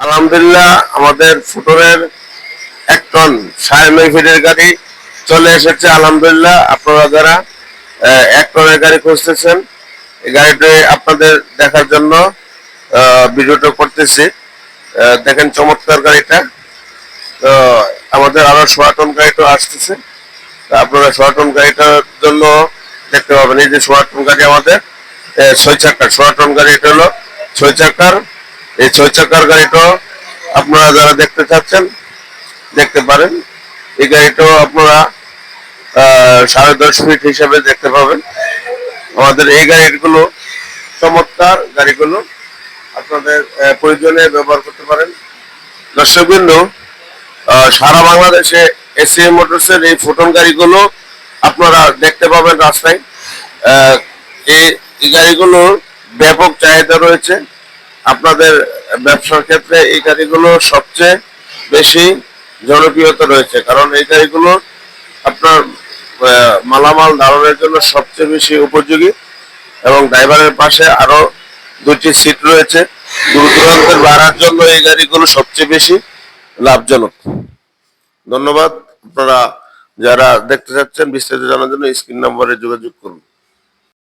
আলহামদুলিল্লাহ আমাদের ফুটনের 1 টন 9.5 ফিটের গাড়ি চলে এসেছে। আলহামদুলিল্লাহ আপনারা যারা 1 টনের গাড়ি খুঁজতেছেন এই গাড়িটি আপনাদের দেখার জন্য ভিডিওটা করতেছি। দেখেন চমৎকার গাড়িটা। তো আমাদের আরো 16 টন গাড়িটা আসতেছে। আপনারা 16 টন গাড়িটার জন্য দেখতে পাবেন। এই যে 16 টন গাড়ি আমাদের 6 চাকার 16 টন গাড়ি, এটা হলো 6 চাকার। এই 6 চাকার গাড়িটা আপনারা যারা দেখতে চাচ্ছেন দেখতে পারেন। এই গাড়িটাও আপনারা 10.5 ফিট হিসাবে দেখতে পাবেন। আমাদের এই গাড়িগুলো চমৎকার গাড়িগুলো আপনাদের প্রয়োজনে ব্যবহার করতে পারেন। দর্শকবৃন্দ, সারা বাংলাদেশে এসএম মোটরসের এই ফুটন গাড়িগুলো আপনারা দেখতে পাবেন রাস্তায়। এই গাড়িগুলোর ব্যাপক চাহিদা রয়েছে। আপনাদের ব্যবসার ক্ষেত্রে এই গাড়িগুলো সবচেয়ে বেশি জনপ্রিয়তা রয়েছে, কারণ এই গাড়িগুলো আপনার মালামাল ধারণের জন্য সবচেয়ে বেশি উপযোগী এবং ড্রাইভারের পাশে আরো 2টি সিট রয়েছে। দূর দূরান্তের ভাড়ার জন্য এই গাড়িগুলো সবচেয়ে বেশি লাভজনক। ধন্যবাদ। আপনারা যারা দেখতে চাচ্ছেন বিস্তারিত জানার জন্য স্ক্রিন নম্বরে যোগাযোগ করুন।